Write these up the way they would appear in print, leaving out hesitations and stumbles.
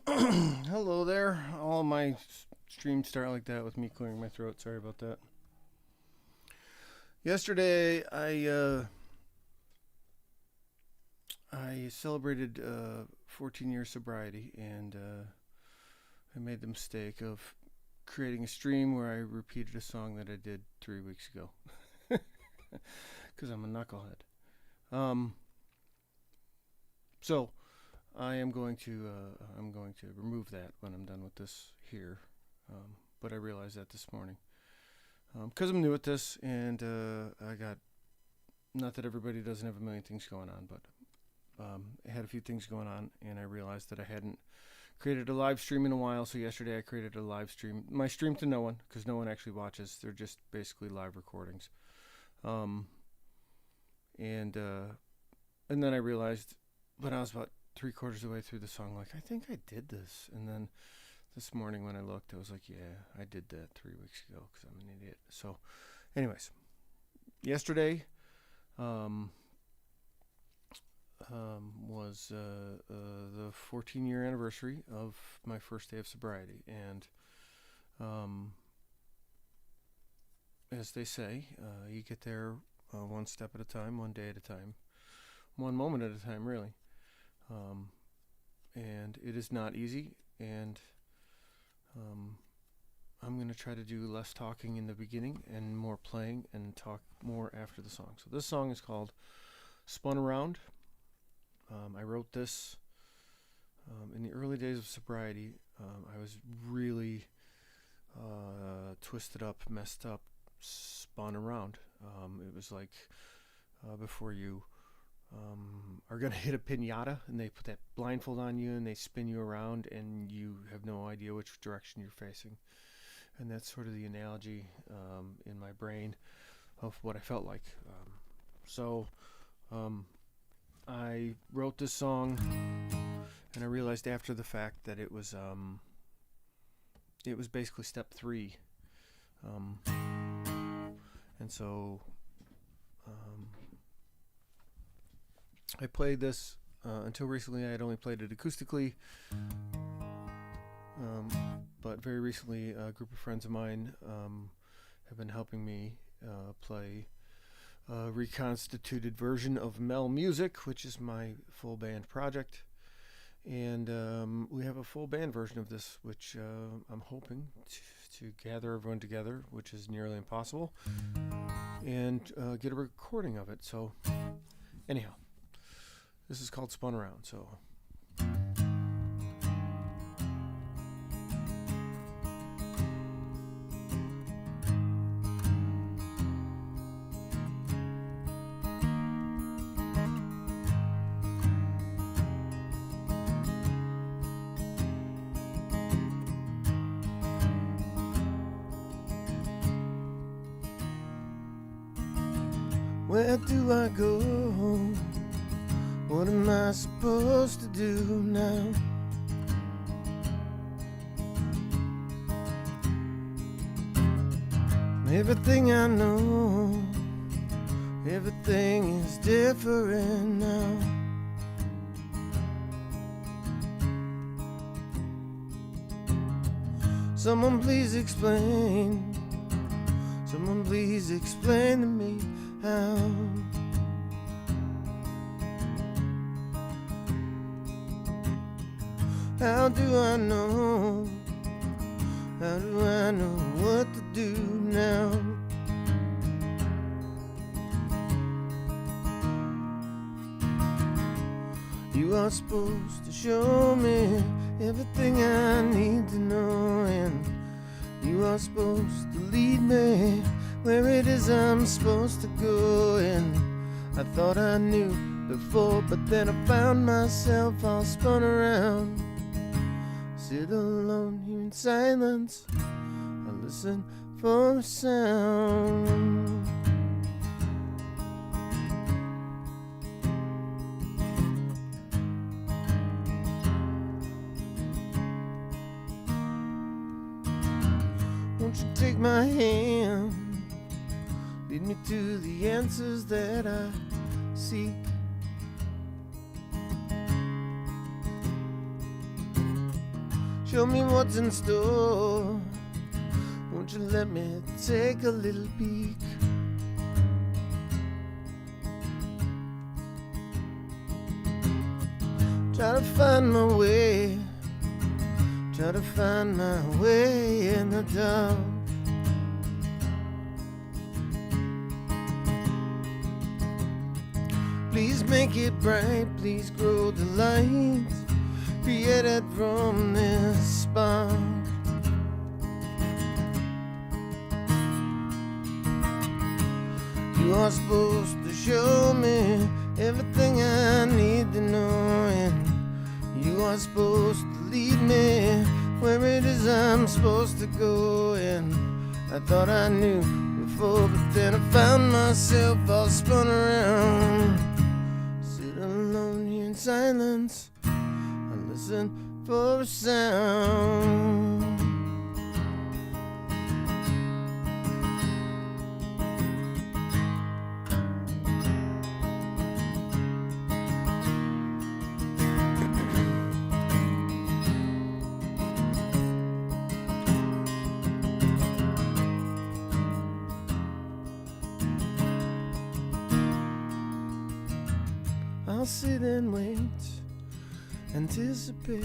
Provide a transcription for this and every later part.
Hello there. All my streams start like that with me clearing my throat. Sorry about that. Yesterday, I celebrated 14 years sobriety, and I made the mistake of creating a stream where I repeated a song that I did 3 weeks ago, because I'm a knucklehead. Um, so I'm going to remove that when I'm done with this here. But I realized that this morning because I'm new at this, and I got, not that everybody doesn't have a million things going on, but I had a few things going on, and I realized that I hadn't created a live stream in a while. So yesterday I created a live stream, my stream to no one, because no one actually watches. They're just basically live recordings. Um, and then I realized when I was about three-quarters of the way through the song, like, I think I did this. And then this morning when I looked, I was like, yeah, I did that 3 weeks ago because I'm an idiot. So anyways, yesterday was the 14-year anniversary of my first day of sobriety. And as they say, you get there one step at a time, one day at a time, one moment at a time, really. And it is not easy, and I'm going to try to do less talking in the beginning and more playing and talk more after the song. So this song is called Spun Around. I wrote this in the early days of sobriety. I was really twisted up, messed up, spun around. It was like before you are going to hit a pinata, and they put that blindfold on you and they spin you around and you have no idea which direction you're facing. And that's sort of the analogy in my brain of what I felt like. So I wrote this song, and I realized after the fact that it was basically step 3. And so I played this until recently. I had only played it acoustically, but very recently a group of friends of mine have been helping me play a reconstituted version of MeL Muzic, which is my full band project. And we have a full band version of this, which I'm hoping to gather everyone together, which is nearly impossible, and get a recording of it. So anyhow, this is called Spun Around. So where do I go? What am I supposed to do now? Everything I know, everything is different now. Someone please explain, someone please explain to me how. How do I know? How do I know what to do now? You are supposed to show me everything I need to know, and you are supposed to lead me where it is I'm supposed to go. And I thought I knew before, but then I found myself all spun around. Sit alone here in silence, I listen for a sound. Won't you take my hand, lead me to the answers that I seek. Show me what's in store. Won't you let me take a little peek? Try to find my way. Try to find my way in the dark. Please make it bright, please grow the light created from this spark. You are supposed to show me everything I need to know, and you are supposed to lead me where it is I'm supposed to go. And I thought I knew before, but then I found myself all spun around. Sit alone here in silence and listen for a sound. I'll sit and wait, anticipate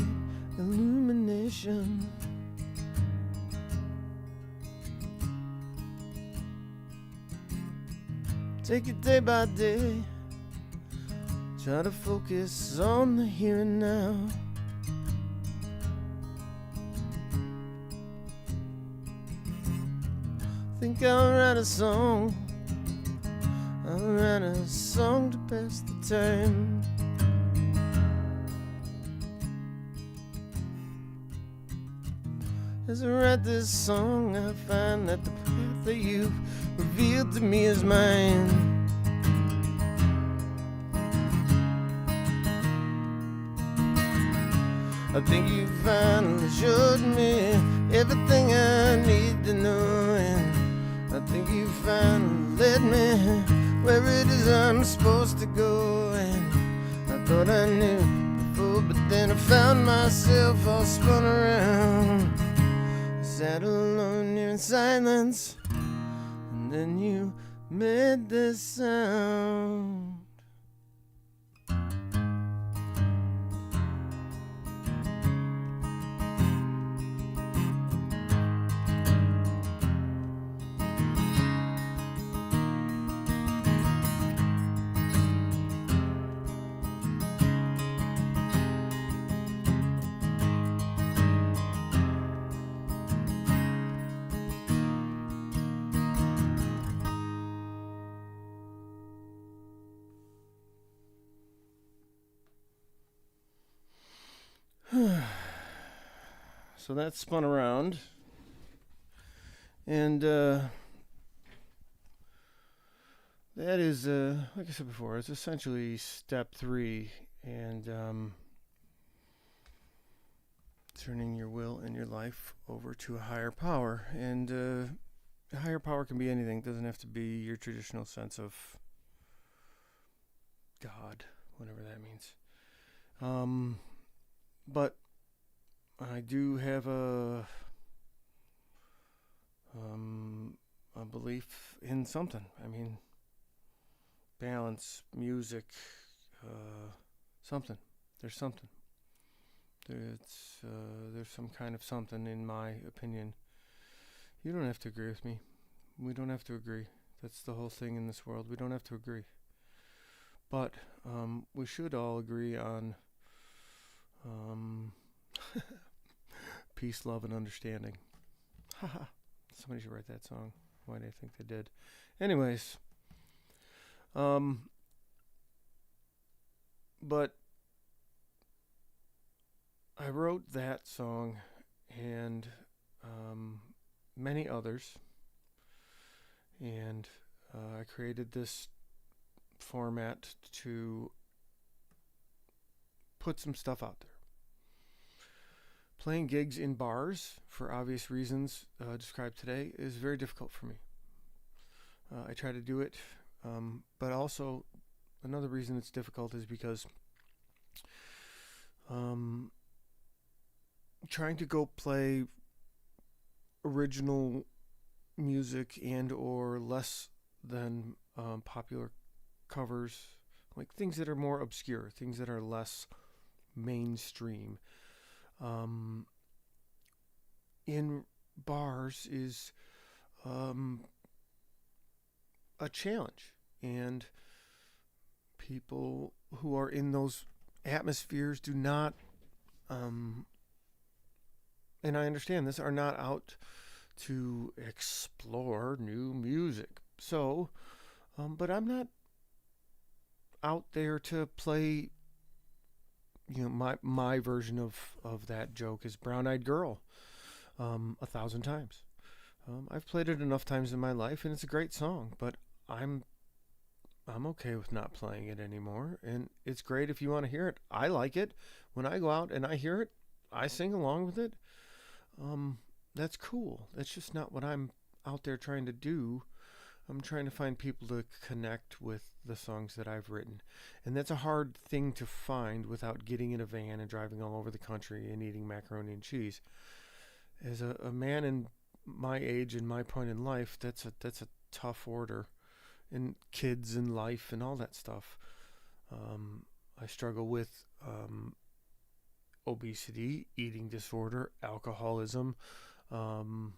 illumination. Take it day by day, try to focus on the here and now. Think I'll write a song, I'll write a song to pass the time. As I write this song, I find that the path that you've revealed to me is mine. I think you finally showed me everything I need to know, and I think you finally led me where it is I'm supposed to go. And I thought I knew before, but then I found myself all spun around. I sat alone here in silence, and then you made this sound. So that's Spun Around, and that is, like I said before, it's essentially step 3, and turning your will and your life over to a higher power. And a higher power can be anything. It doesn't have to be your traditional sense of God, whatever that means. But I do have a belief in something. I mean, balance, music, something. There's something. There's some kind of something, in my opinion. You don't have to agree with me. We don't have to agree. That's the whole thing in this world. We don't have to agree. But we should all agree on peace, love, and understanding. Haha. Somebody should write that song. Why do you think they did? Anyways, but I wrote that song and many others, and I created this format to put some stuff out there. Playing gigs in bars, for obvious reasons described today, is very difficult for me. I try to do it, but also another reason it's difficult is because trying to go play original music and or less than popular covers, like things that are more obscure, things that are less mainstream. Um, in bars is um, a challenge, and people who are in those atmospheres do not, um, and I understand this, are not out to explore new music. So, but I'm not out there to play. My version of that joke is Brown Eyed Girl 1,000 times. I've played it enough times in my life, and it's a great song. But I'm I'm okay with not playing it anymore, and it's great if you want to hear it. I like it. When I go out and I hear it, I sing along with it. Um, that's cool. That's just not what I'm out there trying to do. I'm trying to find people to connect with the songs that I've written. And that's a hard thing to find without getting in a van and driving all over the country and eating macaroni and cheese. As a man in my age and my point in life, that's a tough order. And kids and life and all that stuff. I struggle with obesity, eating disorder, alcoholism, um,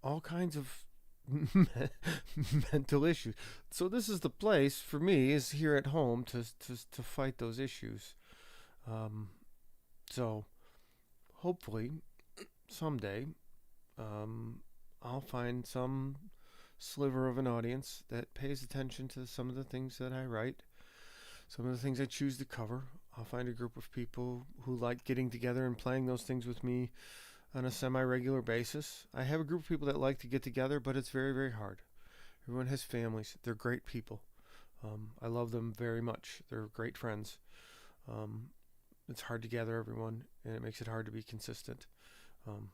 all kinds of mental issues. So this is the place for me is here at home to fight those issues. Um, so hopefully someday um, I'll find some sliver of an audience that pays attention to some of the things that I write, some of the things I choose to cover. I'll find a group of people who like getting together and playing those things with me on a semi-regular basis. I have a group of people that like to get together, but it's very, very hard. Everyone has families. They're great people. I love them very much. They're great friends. Um, it's hard to gather everyone, and it makes it hard to be consistent.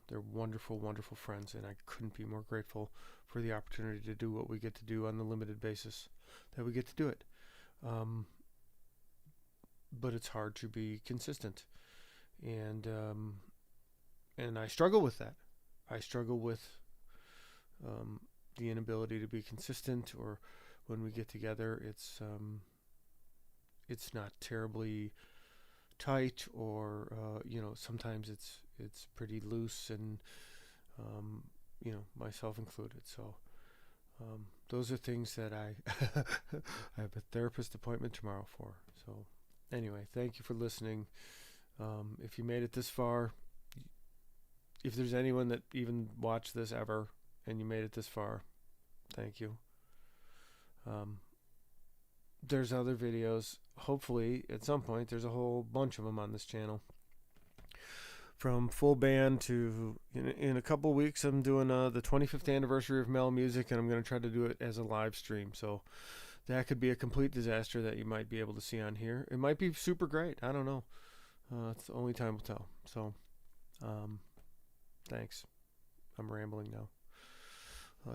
They're wonderful, wonderful friends, and I couldn't be more grateful for the opportunity to do what we get to do on the limited basis that we get to do it. Um, but it's hard to be consistent, and and I struggle with that. I struggle with um, the inability to be consistent, or when we get together, it's not terribly tight, or sometimes it's pretty loose, and myself included. So those are things that I I have a therapist appointment tomorrow for. So anyway, thank you for listening. If you made it this far, if there's anyone that even watched this ever and you made it this far, thank you. Um, there's other videos. Hopefully, at some point, there's a whole bunch of them on this channel. From full band to, in a couple weeks, I'm doing the 25th anniversary of MeL Muzic, and I'm going to try to do it as a live stream. So that could be a complete disaster that you might be able to see on here. It might be super great. I don't know. It's the only time will tell. So, thanks. I'm rambling now.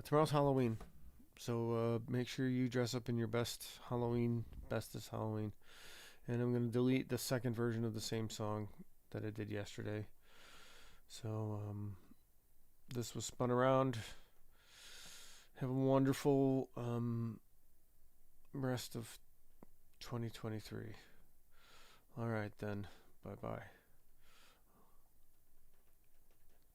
Tomorrow's Halloween. So make sure you dress up in your bestest Halloween. And I'm going to delete the second version of the same song that I did yesterday. So this was Spun Around. Have a wonderful rest of 2023. All right then. Bye-bye.